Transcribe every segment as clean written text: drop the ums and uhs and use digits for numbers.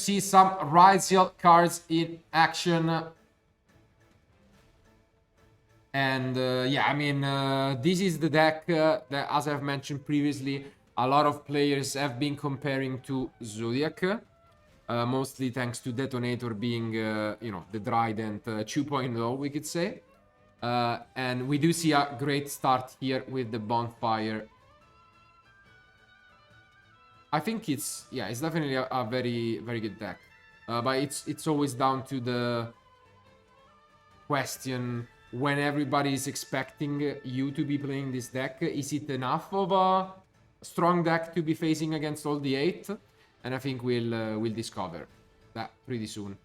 see some Ryzeal cards in action. And yeah, I mean, this is the deck that, as I've mentioned previously, a lot of players have been comparing to Zodiac. Mostly thanks to Detonator being, you know, the Trident 2.0, we could say. And we do see a great start here with the Bonfire. I think it's, yeah, it's definitely a very, very good deck. But it's always down to the question when everybody is expecting you to be playing this deck. Is it enough of a strong deck to be facing against all the 8? And I think we'll discover that pretty soon.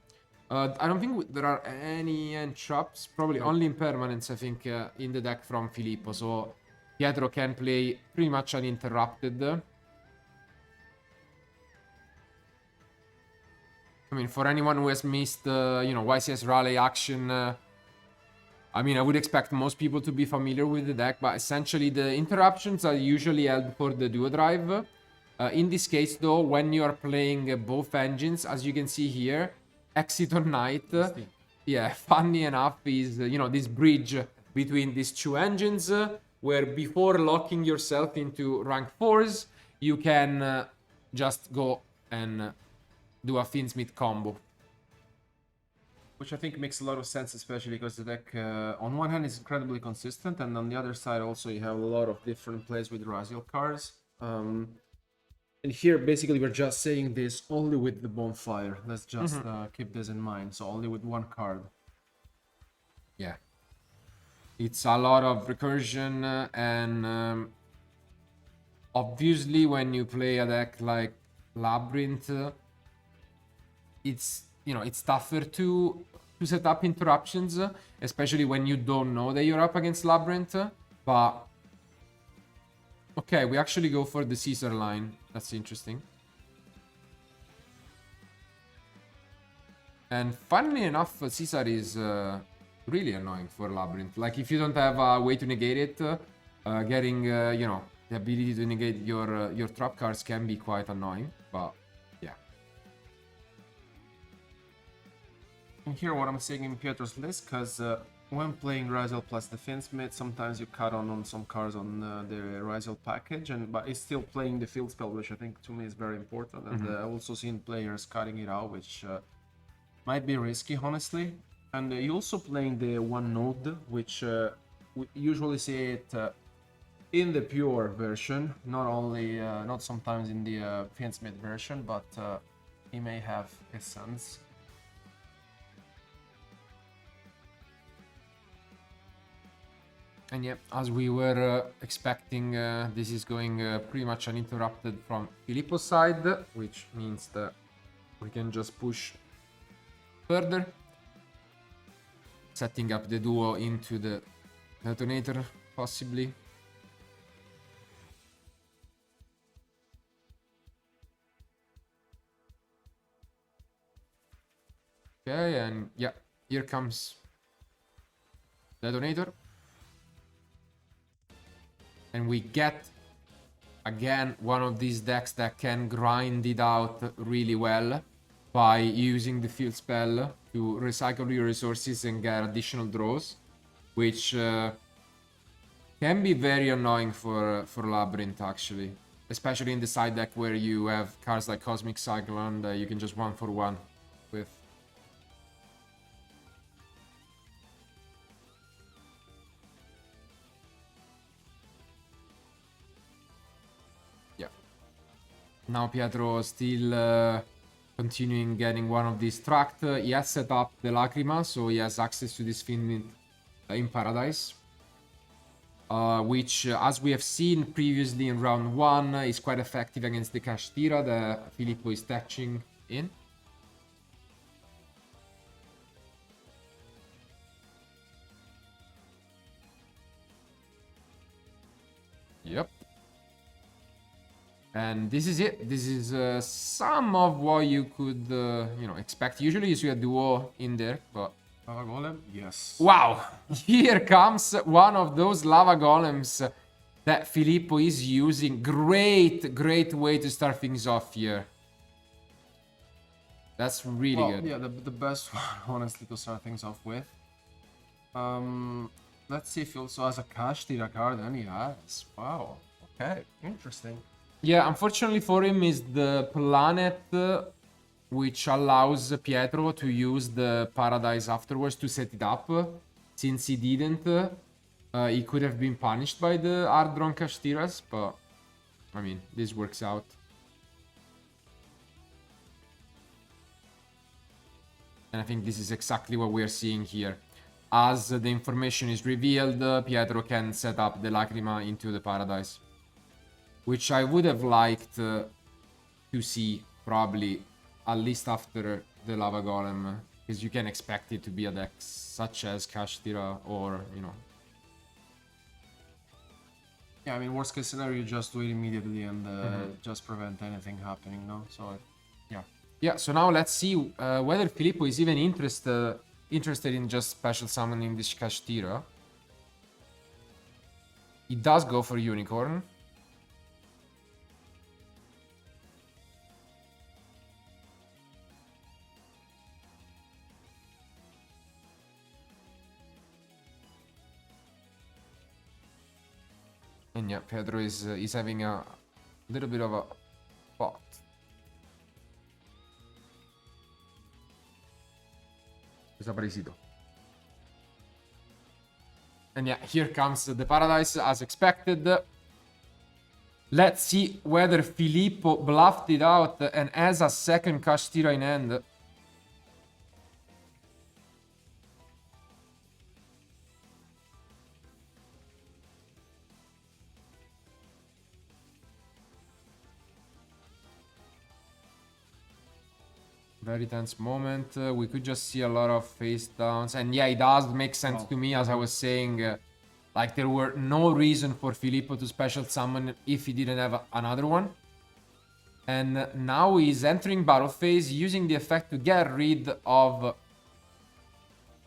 I don't think there are any end traps. Probably only impermanence, I think, in the deck from Filippo. So Pietro can play pretty much uninterrupted. I mean, for anyone who has missed, you know, YCS Raleigh action, I mean, I would expect most people to be familiar with the deck, but essentially the interruptions are usually held for the duo drive. In this case, though, when you are playing both engines, as you can see here, Exit on Night, yeah, funny enough, is, you know, this bridge between these two engines, where before locking yourself into rank 4s, you can just go and do a Fiendsmith combo. Which I think makes a lot of sense, especially because the deck, on one hand, is incredibly consistent, and on the other side, also, you have a lot of different plays with Ryzeal cards. And here, basically, we're just saying this only with the Bonfire. Let's just keep this in mind. So only with one card. Yeah. It's a lot of recursion, and obviously, when you play a deck like Labrynth, it's, you know, it's tougher to set up interruptions, especially when you don't know that you're up against Labrynth. But okay, we actually go for the Caesar line. That's interesting. And funnily enough, Caesar is really annoying for Labrynth. Like, if you don't have a way to negate it, getting, you know, the ability to negate your trap cards can be quite annoying. But yeah. And here, what I'm seeing in Pietro's list, because when playing Ryzeal plus the Fiendsmith, sometimes you cut on some cards on the Ryzeal package, but it's still playing the field spell, which I think to me is very important. And I've also seen players cutting it out, which might be risky, honestly. And you're also playing the one node, which we usually see it in the pure version, not sometimes in the Fiendsmith version, but he may have his sense. And yeah, as we were expecting, this is going pretty much uninterrupted from Filippo's side, which means that we can just push further, setting up the duo into the detonator, possibly. Okay, and yeah, here comes detonator. And we get, again, one of these decks that can grind it out really well by using the field spell to recycle your resources and get additional draws, which can be very annoying for Labrynth, actually. Especially in the side deck where you have cards like Cosmic Cyclone that you can just 1-for-1 with. Now Pietro still continuing getting one of these tracked. He has set up the Lacrima, so he has access to this Fiend in Paradise. Which, as we have seen previously in round 1, is quite effective against the Kashtira that Filippo is touching in. Yep. And this is it. This is some of what you could, you know, expect. Usually you see a duo in there, but... Lava Golem? Yes. Wow! Here comes one of those Lava Golems that Filippo is using. Great way to start things off here. That's really good. Yeah, the best one, honestly, to start things off with. Let's see if he also has a Kashtira card, and he has. Wow. Okay, interesting. Yeah, unfortunately for him is the planet which allows Pietro to use the Paradise afterwards to set it up. Since he didn't, he could have been punished by the hard-drawn Kashtiras, but I mean, this works out. And I think this is exactly what we're seeing here. As the information is revealed, Pietro can set up the Lacrima into the Paradise. Which I would have liked to see, probably, at least after the Lava Golem. Because you can expect it to be a deck such as Kashtira or, you know. Yeah, I mean, worst case scenario, you just do it immediately and just prevent anything happening, no? So, yeah. Yeah, so now let's see whether Filippo is even interested in just special summoning this Kashtira. He does go for Unicorn. And yeah, Pedro is having a little bit of a spot. Desaparecido. And yeah, here comes the Paradise as expected. Let's see whether Filippo bluffed it out and has a second Kashtira in hand. Very tense moment. We could just see a lot of face downs. And yeah, it does make sense to me, as I was saying. Like, there were no reason for Filippo to special summon if he didn't have another one. And now he's entering battle phase, using the effect to get rid of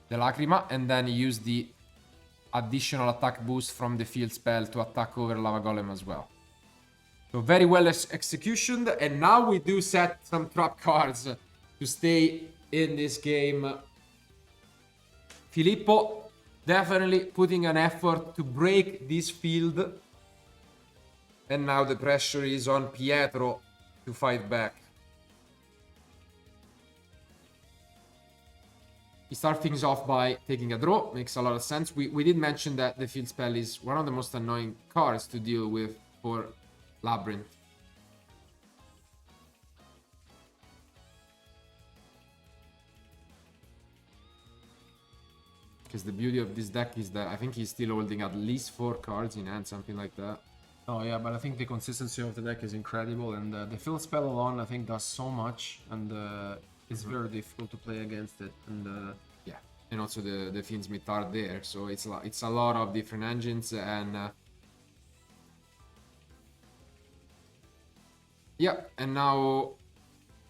the Lacrima, and then use the additional attack boost from the field spell to attack over Lava Golem as well. So very well executioned, and now we do set some trap cards to stay in this game. Filippo definitely putting an effort to break this field. And now the pressure is on Pietro to fight back. He starts things off by taking a draw. Makes a lot of sense. We did mention that the field spell is one of the most annoying cards to deal with for Labrynth. Because the beauty of this deck is that I think he's still holding at least 4 cards in hand, something like that. Oh yeah, but I think the consistency of the deck is incredible, and the field spell alone I think does so much, and it's very difficult to play against it. And yeah, and also the Fiendsmith are there, so it's a lot of different engines, and yeah, and now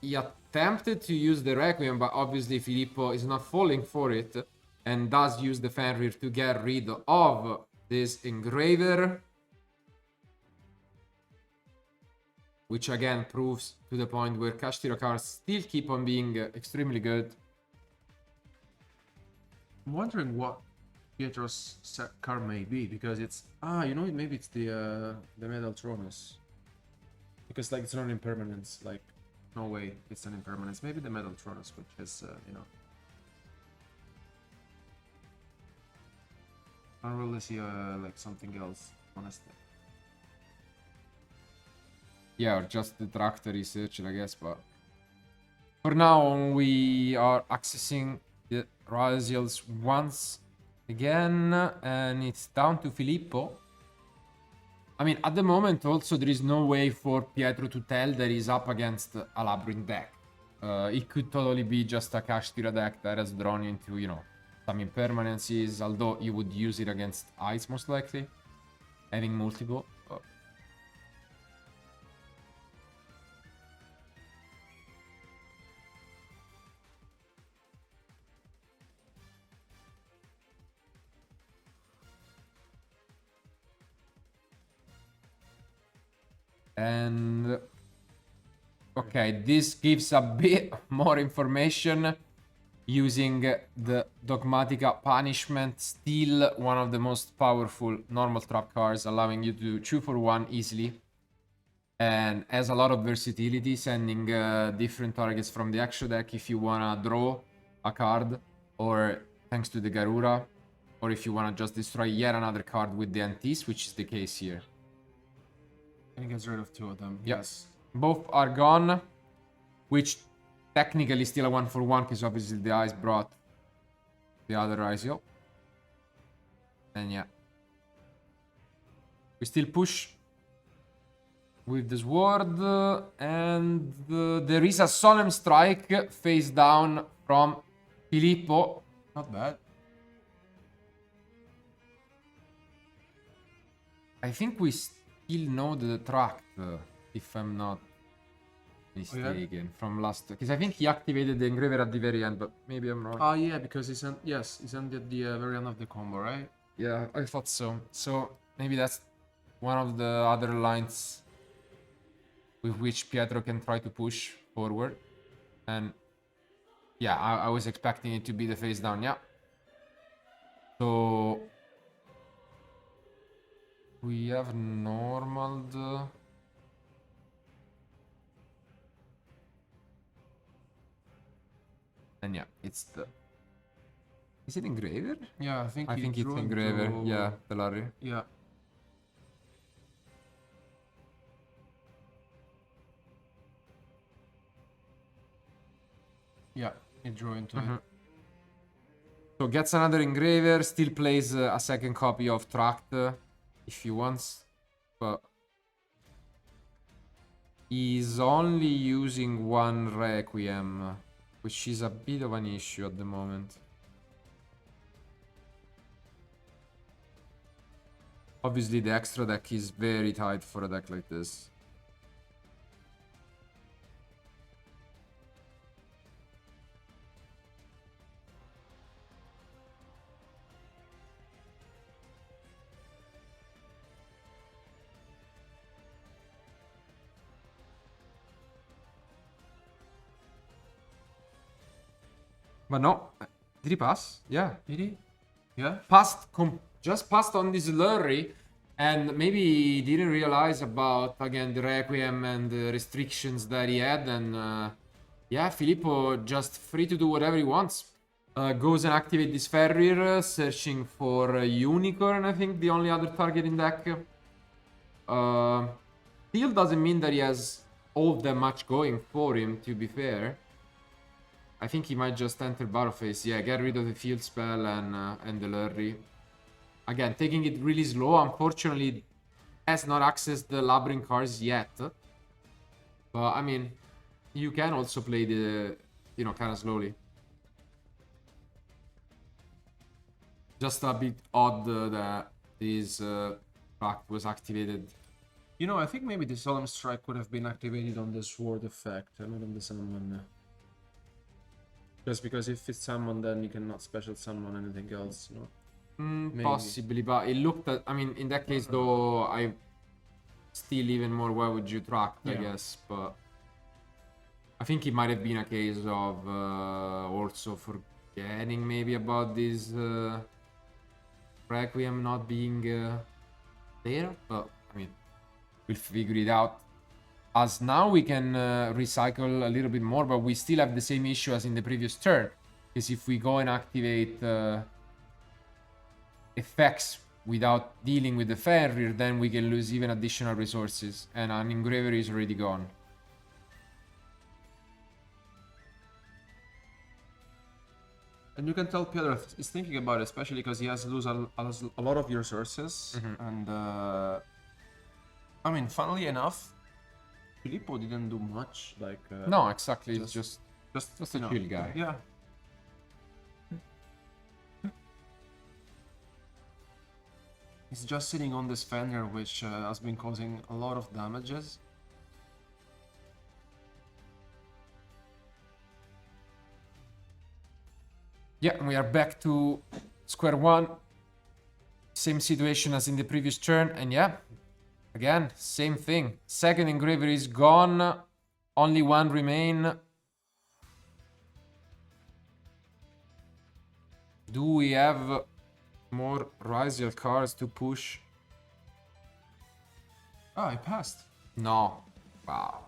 he attempted to use the Requiem, but obviously Filippo is not falling for it, and does use the Fenrir to get rid of this Engraver. Which again proves to the point where Kashtira cards still keep on being extremely good. I'm wondering what Pietro's set card may be, because it's you know, maybe it's the Metal Tronus. Because like it's not impermanence, like no way it's an impermanence. Maybe the Metal Tronus, which is you know, I don't really see like something else, honestly. Yeah, or just the tractor research, I guess, but for now we are accessing the Ryzeals once again, and it's down to Filippo. I mean, at the moment also there is no way for Pietro to tell that he's up against a Labrynth deck. It could totally be just a Kashtira deck that has drawn into, you know, some impermanences, although you would use it against ice most likely, having multiple. And Okay, this gives a bit more information. Using the Dogmatica Punishment, still one of the most powerful normal trap cards, allowing you to 2-for-1 easily. And has a lot of versatility, sending different targets from the extra deck if you wanna draw a card, or thanks to the Garura, or if you wanna just destroy yet another card with the Antis, which is the case here. And he gets rid of 2 of them. Yep. Yes. Both are gone, which technically still a 1-for-1, because obviously the eyes brought the other Ryzeal. And yeah. We still push with the sword, and there is a Solemn Strike face down from Filippo. Not bad. I think we still know the track, if I'm not mistaken, from last, because I think he activated the engraver at the very end, but maybe I'm wrong. Oh yeah, because he's ended the very end of the combo, right? Yeah, I thought so. So maybe that's one of the other lines with which Pietro can try to push forward. And yeah, I was expecting it to be the face down, yeah. So we have normaled. And yeah, it's the... Is it engraver? Yeah, I think it's engraver. Yeah, the Larry. Yeah. Yeah, he drew into it. So gets another engraver, still plays a second copy of Tract if he wants, but he's only using one Requiem, which is a bit of an issue at the moment. Obviously the extra deck is very tight for a deck like this. But no, did he pass? Yeah. Did he? Yeah. Just passed on this Lurry, and maybe he didn't realize about, again, the Requiem and the restrictions that he had, and yeah, Filippo just free to do whatever he wants. Goes and activate this Ferrier, searching for a Unicorn, I think, the only other target in deck. Still doesn't mean that he has all that much going for him, to be fair. I think he might just enter Battle Phase. Yeah, get rid of the field spell and the Lurry. Again, taking it really slow. Unfortunately, has not accessed the Labrynth cards yet. But, I mean, you can also play the, you know, kind of slowly. Just a bit odd that this track was activated. You know, I think maybe the Solemn Strike would have been activated on the Sword effect, and not on the Summon. Just because if it's Summon, then you cannot special summon anything else, you know? Possibly, but it looked at... I mean, in that case, though, I still even more, why would you track, I guess, but... I think it might have been a case of also forgetting maybe about this Requiem not being there, but, I mean, we'll figure it out. As now we can recycle a little bit more, but we still have the same issue as in the previous turn. Because if we go and activate effects without dealing with the Ferrier, then we can lose even additional resources. And an engraver is already gone. And you can tell Piotr is thinking about it, especially because he has to lose a lot of resources. And, I mean, funnily enough, Filippo didn't do much, like... no, exactly, it's just a chill guy. Yeah. He's just sitting on this Fenrir, which has been causing a lot of damages. Yeah, we are back to square one. Same situation as in the previous turn, and yeah, again, same thing. Second engraver is gone. Only one remain. Do we have more Ryzeal cards to push? Ah, I passed. No. Wow.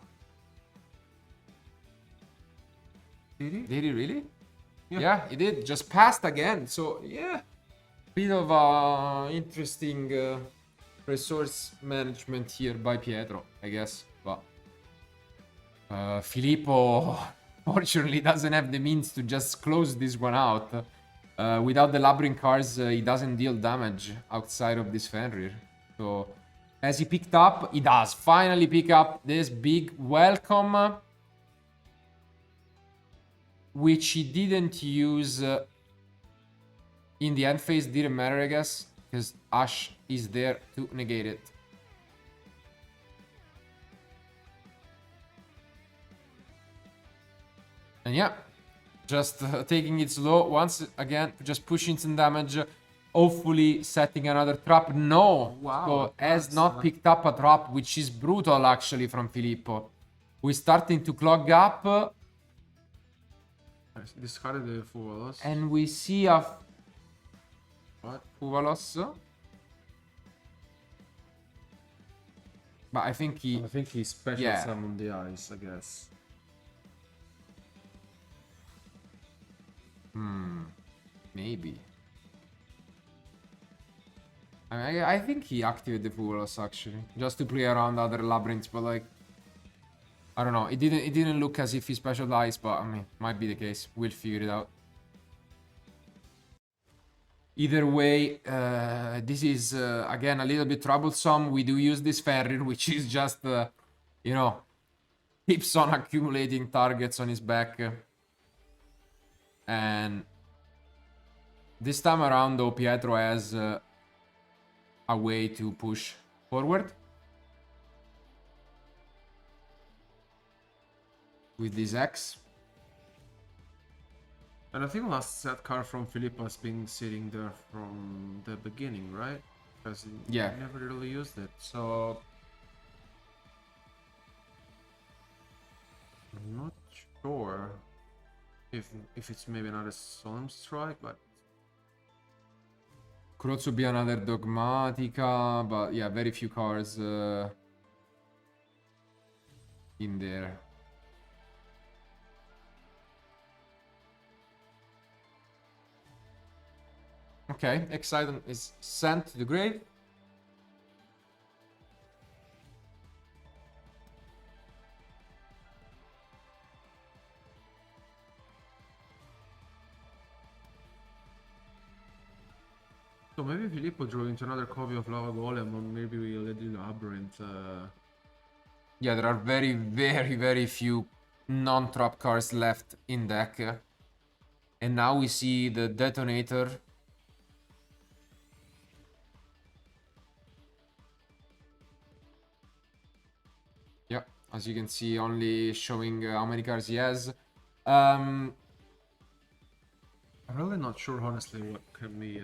Did he? Did he really? Yeah. Yeah, he did. Just passed again. So, yeah. Bit of interesting resource management here by Pietro, I guess. But Filippo, fortunately, doesn't have the means to just close this one out. Without the Labrynth cards, he doesn't deal damage outside of this Fenrir. So, as he picked up, he does finally pick up this big welcome, which he didn't use in the end phase. Didn't matter, I guess, because Ash is there to negate it. And yeah, just taking it slow once again, just pushing some damage. Hopefully setting another trap. No, Wow, so has not picked up a trap, which is brutal actually from Filippo. We're starting to clog up. Discarded the Fuvalos. And we see a... What? Fuvalos. But I think he... special summoned the ice, I guess. Maybe. I think he activated the Fuvalos actually, just to play around other labyrinths, but like, I don't know. It didn't look as if he specialized, but I mean, might be the case. We'll figure it out. Either way, this is again a little bit troublesome. We do use this Fenrir, which is just, you know, keeps on accumulating targets on his back. And this time around, though, Pietro has a way to push forward with this X. And I think last set card from Filippo has been sitting there from the beginning, right? Because he never really used it. So I'm not sure if it's maybe not a Solemn Strike, but Could also be another Dogmatica, but yeah, very few cards in there. Okay, Exciton is sent to the grave. so maybe Filippo drew into another copy of Lava Golem, or maybe we let do Labrynth. Yeah, there are very, very, very few non-trap cards left in deck. And now we see the Detonator. Yeah, as you can see, only showing how many cards he has. I'm really not sure, honestly, what can be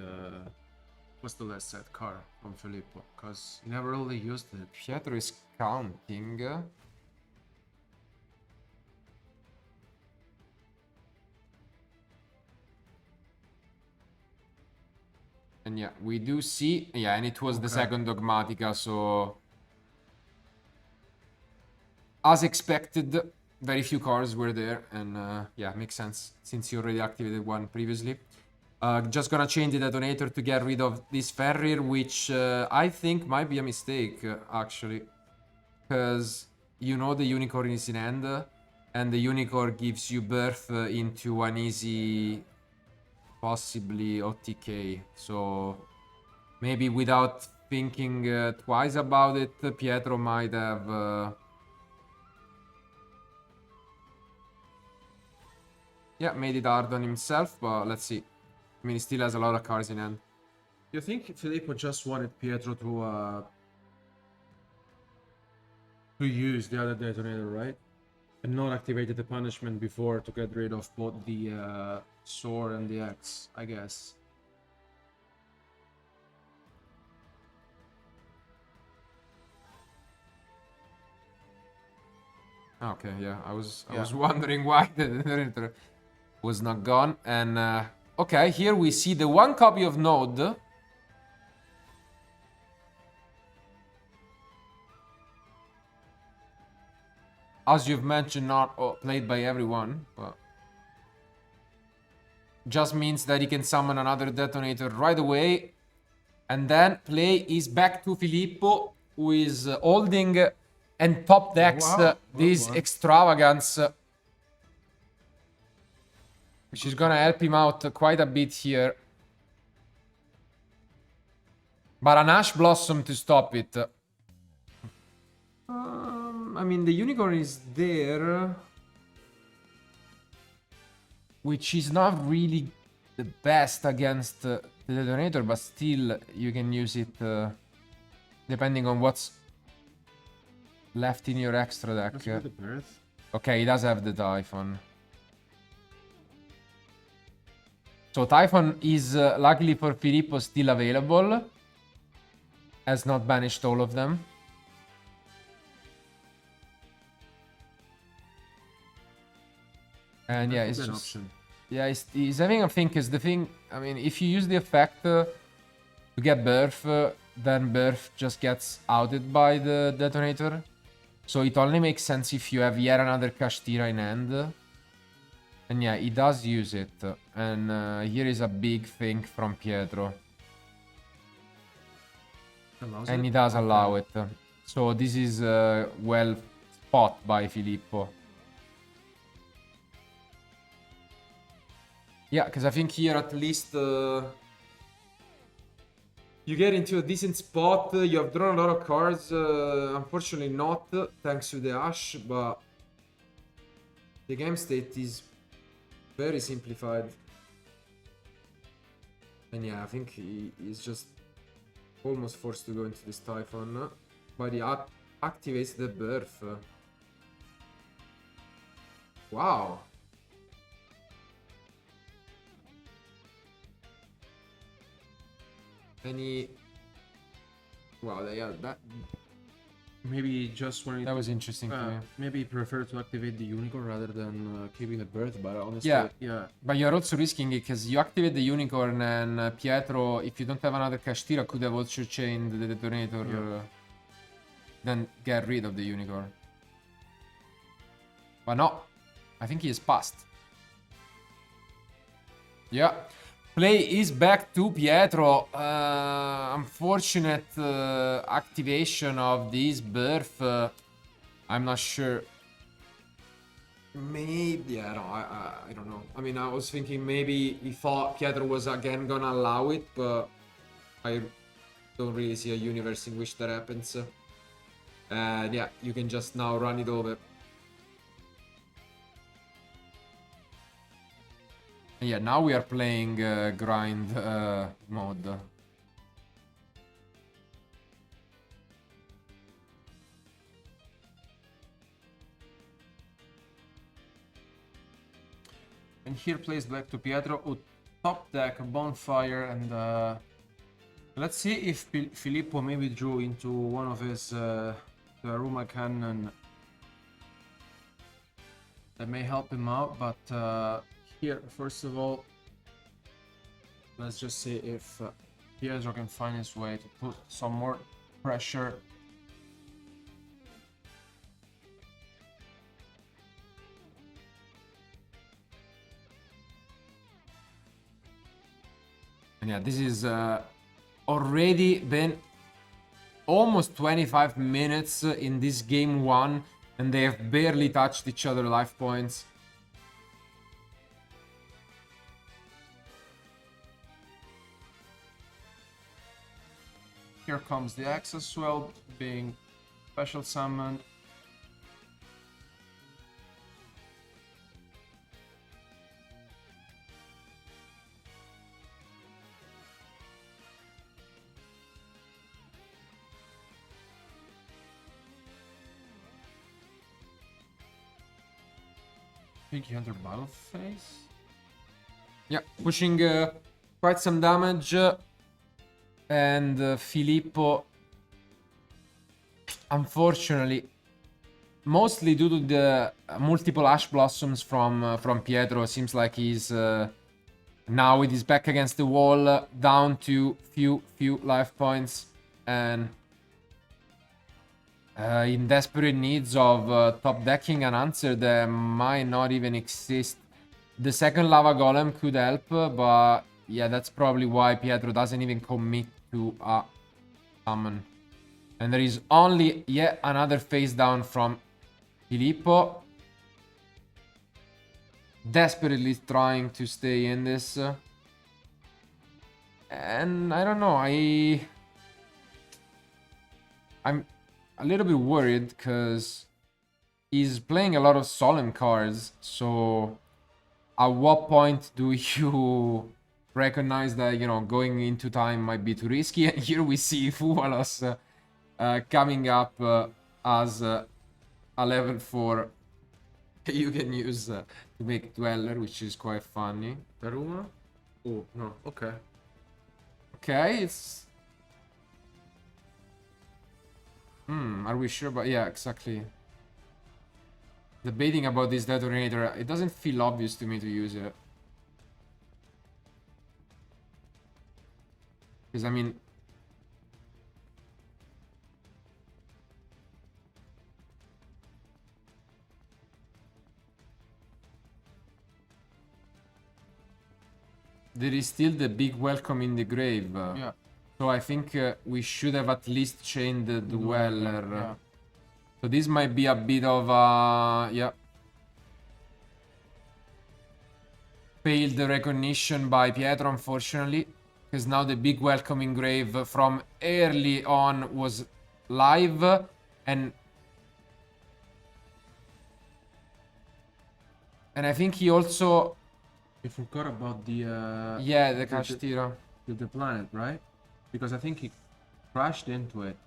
what's the last set card from Filippo, because he never really used it. Pietro is counting. And yeah, we do see... Yeah, and it was the second Dogmatica, so... As expected, very few cards were there, and yeah, makes sense, since you already activated one previously. Just gonna change the Detonator to get rid of this Fenrir, which I think might be a mistake, actually. Because you know the Unicorn is in hand, and the Unicorn gives you birth into an easy, possibly OTK. So maybe without thinking twice about it, Pietro might have... yeah, made it hard on himself, but let's see. I mean, he still has a lot of cards in hand. You think Filippo just wanted Pietro to use the other Detonator, right? And not activated the punishment before to get rid of both the sword and the axe, I guess. Okay, yeah, I was wondering why the detonator was not gone. And okay, here we see the one copy of Node. As you've mentioned, not played by everyone, but just means that he can summon another detonator right away. And then play is back to Filippo, who is holding and top decks this extravagance, which is gonna help him out quite a bit here. But an Ash Blossom to stop it. I mean, the Unicorn is there, which is not really the best against the detonator, but still you can use it depending on what's left in your extra deck. Okay, he does have the Typhon. So Typhon is luckily for Filippo still available. Has not banished all of them. And yeah, it's just... Yeah, he's having a thing, because the thing... I mean, if you use the effect to get Birth, then Birth just gets outed by the detonator. So it only makes sense if you have yet another Kashtira in hand. And yeah, he does use it. And here is a big thing from Pietro. And he does allow it. So this is well spot by Filippo. Yeah, because I think here at least you get into a decent spot. You have drawn a lot of cards. Unfortunately not, thanks to the Ash, but the game state is very simplified. And yeah, I think he's just almost forced to go into this Typhon. But he activates the Birth. Wow. Any... Wow, yeah, that... Maybe just when That was interesting to me. Maybe prefer to activate the Unicorn rather than keeping the Birth, but honestly, yeah. But you're also risking it, because you activate the Unicorn and Pietro, if you don't have another Kashtira, could have also chained the detonator, then get rid of the Unicorn. But no, I think he is passed. Yeah. Play is back to Pietro. Unfortunate activation of this Birth. I'm not sure. Maybe, yeah, no, I don't know. I mean, I was thinking maybe he thought Pietro was again gonna allow it, but I don't really see a universe in which that happens. And yeah, you can just now run it over. Yeah, now we are playing grind mode. And here plays black to Pietro, who top deck a Bonfire, and let's see if Filippo maybe drew into one of his Aruma Cannon. That may help him out, but here, first of all, let's just see if Pietro can find his way to put some more pressure. And yeah, this is already been almost 25 minutes in this game one, and they have barely touched each other life points. Here comes the Access Swell being special summoned. Big Hunter battle phase. Yeah, pushing quite some damage. And Filippo, unfortunately, mostly due to the multiple Ash Blossoms from Pietro. Seems like he's now with his back against the wall, down to few life points, and in desperate needs of top decking an answer that might not even exist. The second Lava Golem could help, but yeah, that's probably why Pietro doesn't even commit to a summon. And there is only yet another face down from Filippo. Desperately trying to stay in this. And I don't know, I'm a little bit worried because he's playing a lot of solemn cards. So at what point do you recognize that, you know, going into time might be too risky? And here we see Fuvalos coming up as a level 4 you can use to make Dweller, which is quite funny. Daruma? Oh, no, okay. Okay, it's... are we sure? But yeah, exactly. Debating about this detonator, it doesn't feel obvious to me to use it. Because, I mean... there is still the big welcome in the grave. Yeah. So I think we should have at least chained the Dweller. Yeah. So this might be a bit of yeah. Failed recognition by Pietro, unfortunately. Because now the big welcoming grave from early on was live. And I think he also... You forgot about the... yeah, the Kashtira. The planet, right? Because I think he crashed into it.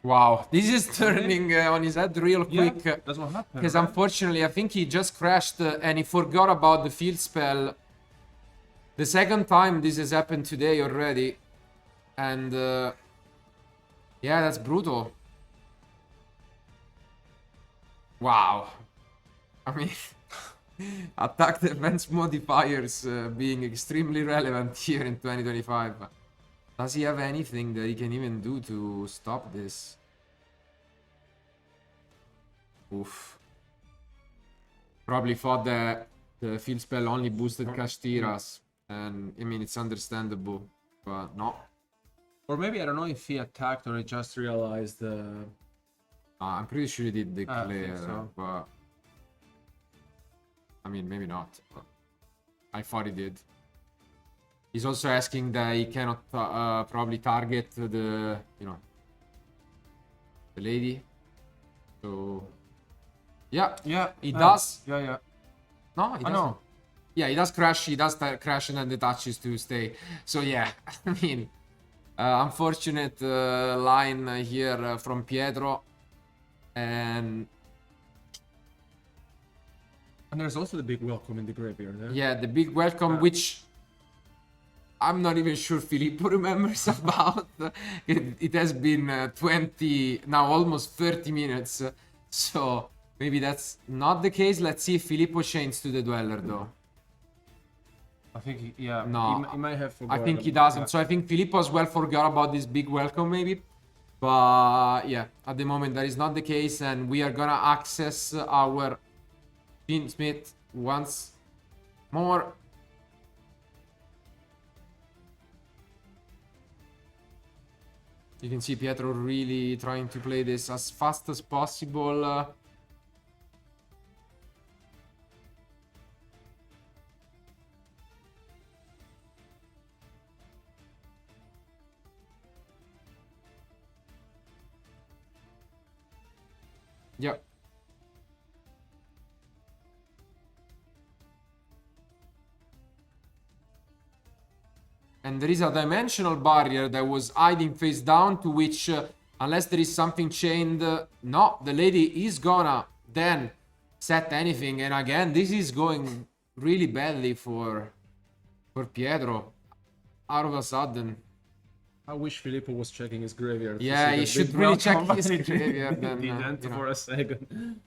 Wow, this is turning on his head real quick. Yeah, that's what happened. Because right? unfortunately, I think he just crashed and he forgot about the field spell. The second time this has happened today already. And yeah, that's brutal. Wow. I mean, attack defense modifiers being extremely relevant here in 2025. Does he have anything that he can even do to stop this? Oof. Probably thought that the field spell only boosted Kashtiras. And, I mean, it's understandable. But no. Or maybe, I don't know if he attacked or he just realized... I'm pretty sure he did declare, so. but... I mean, maybe not. But I thought he did. He's also asking that he cannot probably target the, you know, the lady. So, yeah, he does. Yeah. No, he doesn't. No. Yeah, he does crash. He does crash and then detaches to stay. So yeah, I mean, unfortunate line here from Pietro, and there's also the big welcome in the graveyard. Yeah, the big welcome, which I'm not even sure Filippo remembers about. It has been 20, now almost 30 minutes. So maybe that's not the case. Let's see if Filippo chains to the Dweller, though. I think, yeah, no, he might have forgotten. I think he doesn't. So I think Filippo as well forgot about this big welcome, maybe. But yeah, at the moment that is not the case. And we are gonna access our Fiendsmith once more. You can see Pietro really trying to play this as fast as possible. Yep. And there is a dimensional barrier that was hiding face down, to which, unless there is something chained, no, the lady is gonna then set anything. And again, this is going really badly for Pietro. Out of a sudden. I wish Filippo was checking his graveyard. Yeah, he should really check his graveyard. Then, didn't you know. for a second.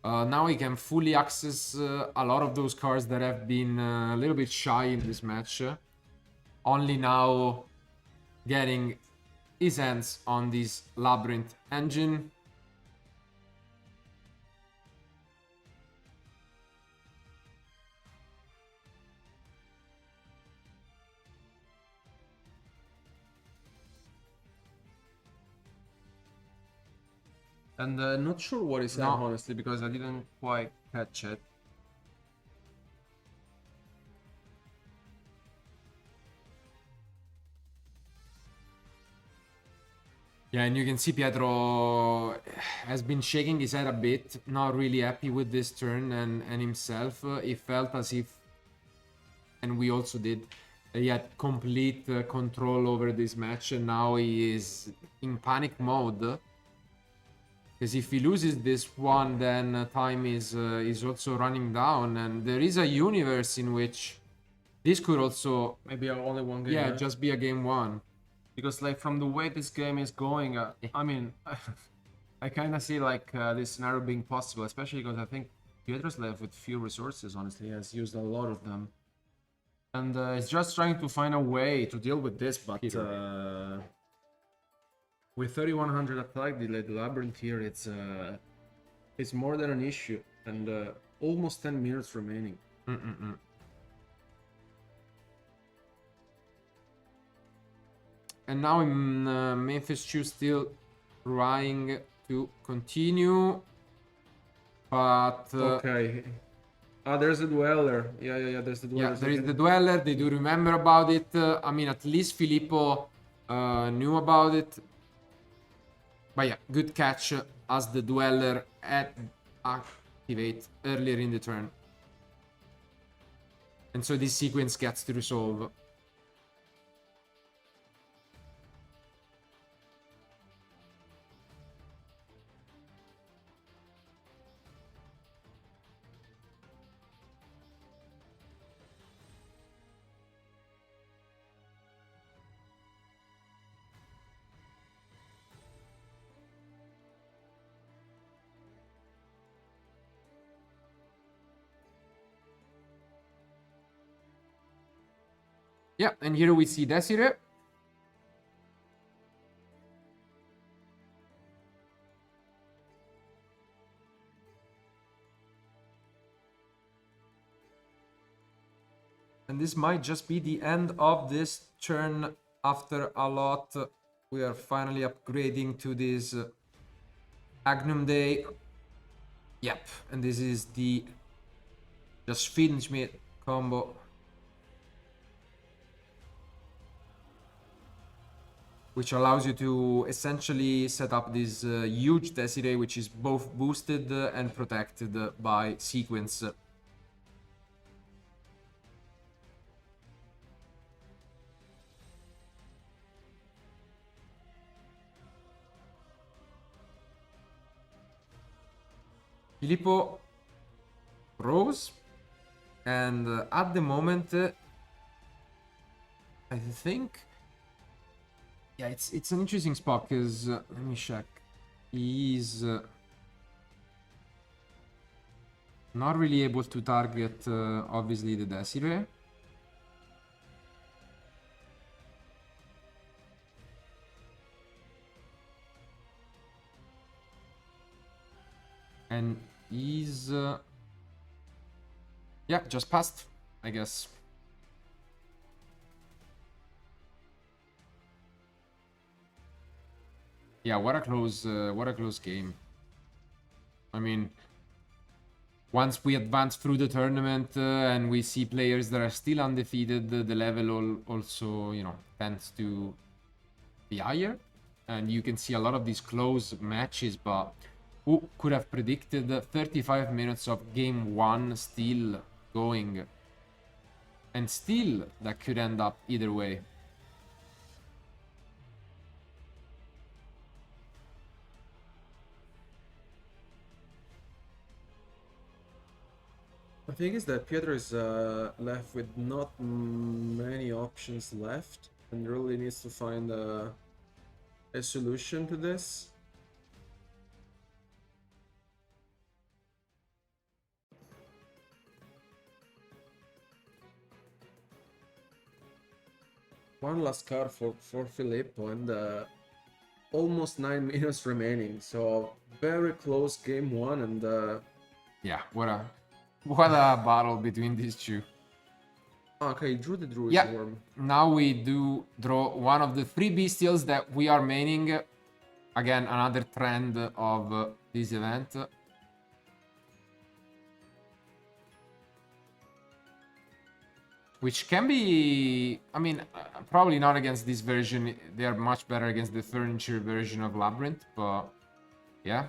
Now he can fully access a lot of those cards that have been a little bit shy in this match. Only now getting his hands on this Labrynth engine. And not sure what he said, No. honestly, because I didn't quite catch it. Yeah, and you can see Pietro has been shaking his head a bit, not really happy with this turn and himself. He felt as if, and we also did, he had complete control over this match, and now he is in panic mode. Because if he loses this one, then time is also running down, and there is a universe in which this could also Maybe only one game. yeah just be a game one. Because like from the way this game is going, I mean, I kind of see like this scenario being possible, especially because I think Pietro's left with few resources. Honestly, he has used a lot of them, and he's just trying to find a way to deal with this. But with 3100 attack delay, the Labrynth here, it's more than an issue, and almost 10 minutes remaining. And now in Memphis Chew still trying to continue, but Okay. Ah, there's a dweller. Yeah. There's the dweller. yeah, there is the dweller. They do remember about it. I mean, at least Filippo knew about it. But yeah, good catch as the dweller activate earlier in the turn. And so this sequence gets to resolve. Yeah, and here we see Desiree. And this might just be the end of this turn. After a lot, we are finally upgrading to this Agnum Day. Yep, and this is the just Fiendsmith combo. Which allows you to essentially set up this huge Desiree, which is both boosted and protected by sequence. Filippo rose, and at the moment, I think, yeah, it's an interesting spot because let me check. He's not really able to target, obviously, the Desiree. And he's yeah, just passed, I guess. Yeah, what a close game. I mean, once we advance through the tournament and we see players that are still undefeated, the level also, you know, tends to be higher. And you can see a lot of these close matches, but who could have predicted 35 minutes of game one still going? And still, that could end up either way. The thing is that Pietro is left with not many options left and really needs to find a solution to this. One last card for Filippo and almost 9 minutes remaining, so very close game one and Yeah, what a battle between these two. okay, drew the Druid Yeah, Worm. now we do draw one of the 3 bestials that we are maining. Again, another trend of this event. Which can be... I mean, probably not against this version. They are much better against the furniture version of Labrynth, but... yeah.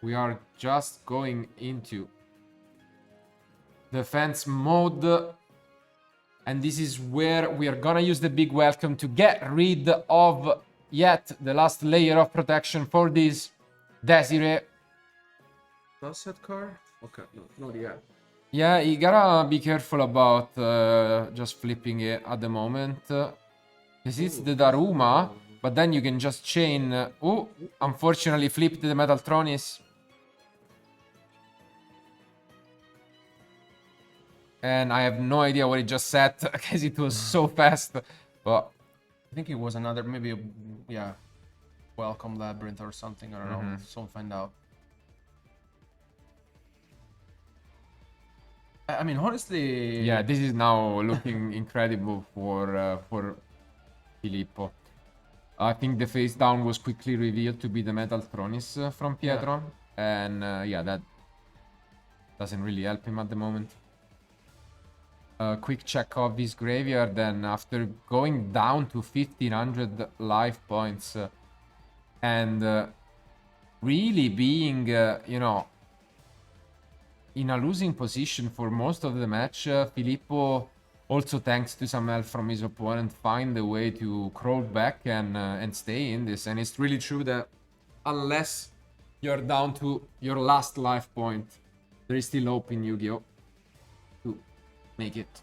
We are just going into defense mode. And this is where we are gonna use the big welcome to get rid of yet the last layer of protection for this Desiree. Plus set card? Okay, no, not yet. Yeah, you gotta be careful about just flipping it at the moment. Because it's the Daruma, but then you can just chain... oh, unfortunately flipped the Metaltronis. And I have no idea what it just said, because it was so fast. But I think it was another, maybe, yeah, welcome Labrynth or something, I don't know, so we'll find out. I mean, honestly... yeah, this is now looking incredible for Filippo. I think the face down was quickly revealed to be the Metaltronis from Pietro. Yeah. And yeah, that doesn't really help him at the moment. Quick check of his graveyard, then after going down to 1500 life points and really being, you know, in a losing position for most of the match, Filippo, also thanks to some help from his opponent, find a way to crawl back and stay in this. And it's really true that unless you're down to your last life point, there is still hope in Yu-Gi-Oh! To make it.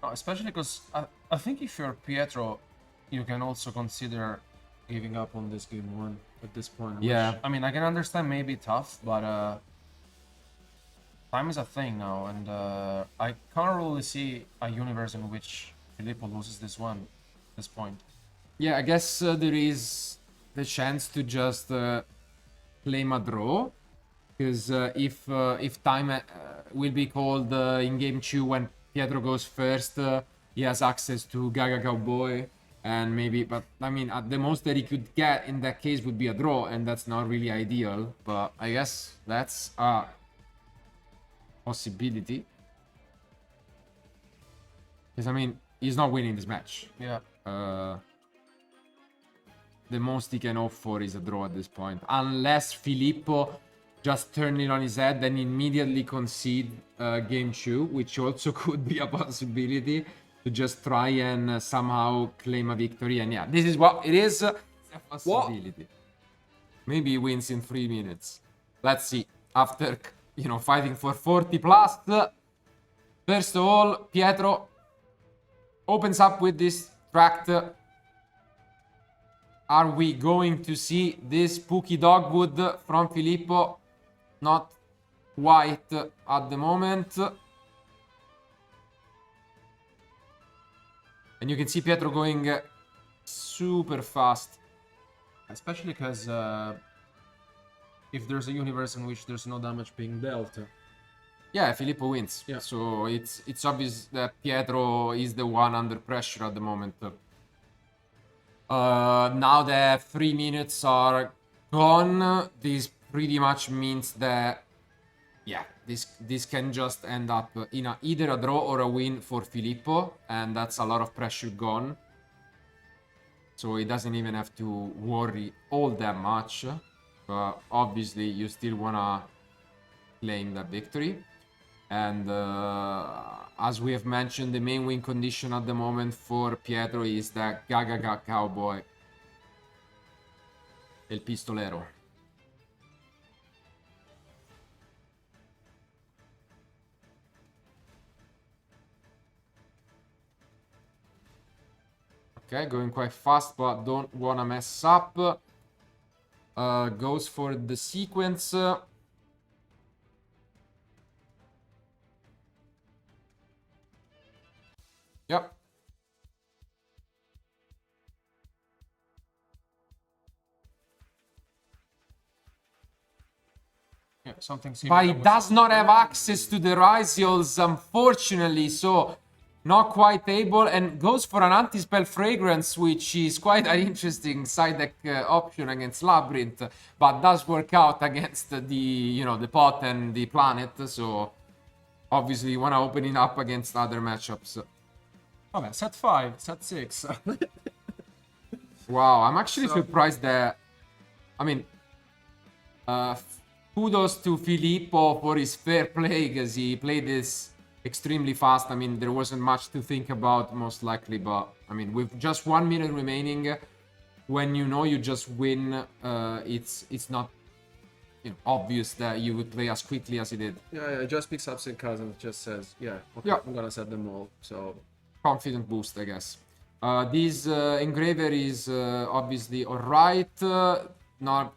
Especially because I think if you're Pietro, you can also consider giving up on this game one at this point. Yeah. Which, I mean, I can understand maybe tough, but time is a thing now, and I can't really see a universe in which Filippo loses this one at this point. Yeah, I guess there is the chance to just claim a draw. Because if time will be called in game 2 when Pietro goes first, he has access to Gaga Cowboy and maybe, but I mean, at the most that he could get in that case would be a draw, and that's not really ideal. But I guess that's a possibility. Because I mean, he's not winning this match. Yeah. The most he can hope for is a draw at this point, unless Filippo just turn it on his head and immediately concede game 2, which also could be a possibility to just try and somehow claim a victory. And yeah, this is what it is. A possibility. Maybe he wins in 3 minutes. Let's see. After, you know, fighting for 40 plus. First of all, Pietro opens up with this tract. Are we going to see this Spooky Dogwood from Filippo? Not quite at the moment. And you can see Pietro going super fast. Especially because if there's a universe in which there's no damage being dealt. Yeah, Filippo wins. Yeah. So it's obvious that Pietro is the one under pressure at the moment. Now that 3 minutes are gone, this pretty much means that, yeah, this can just end up in either a draw or a win for Filippo, and that's a lot of pressure gone. So he doesn't even have to worry all that much. But obviously, you still wanna claim that victory. And as we have mentioned, the main win condition at the moment for Pietro is that Gaga Cowboy, El Pistolero. Okay, going quite fast, but don't wanna mess up. Goes for the sequence. Yep. Yeah, something similar. But he does not have access to the Ryzeals, unfortunately, so not quite able, and goes for an anti-spell fragrance, which is quite an interesting side deck option against Labrynth, but does work out against the, you know, the pot and the planet, so obviously you want to open it up against other matchups. Okay, set 5, set 6. Wow, I'm actually surprised that, I mean, kudos to Filippo for his fair play, because he played this extremely fast. I mean, there wasn't much to think about, most likely, but I mean, with just 1 minute remaining, when you know you just win, it's not, you know, obvious that you would play as quickly as he did. Yeah, just picks up some cards and just says, yeah, okay, Yeah. I'm gonna set them all. So Confident boost, I guess. This engraver is obviously alright, not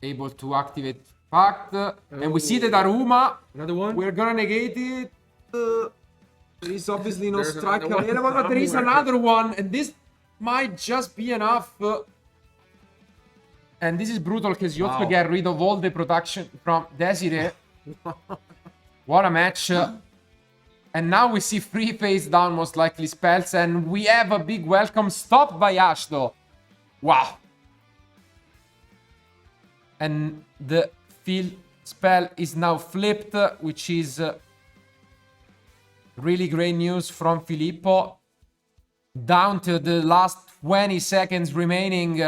able to activate Pact, and we see that Aruma, another one. we're gonna negate it. There is obviously no There's strike another one available, but there is somewhere. another one, and this might just be enough. And this is brutal because you also Wow. get rid of all the protection from Desiree. What a match. And now we see free face down, most likely spells, and we have a big welcome stopped by Ash, though. Wow. And the field spell is now flipped, which is really great news from Filippo. Down to the last 20 seconds remaining.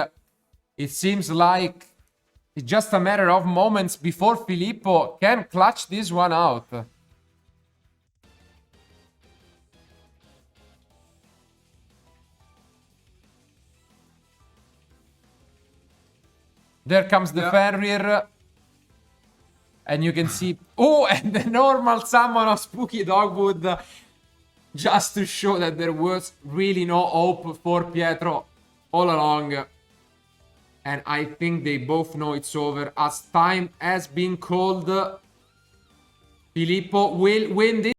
It seems like it's just a matter of moments before Filippo can clutch this one out. There comes the Fenrir. And you can see... Oh, and the normal summon of Spooky Dogwood. Just to show that there was really no hope for Pietro all along. And I think they both know it's over. As time has been called, Filippo will win this.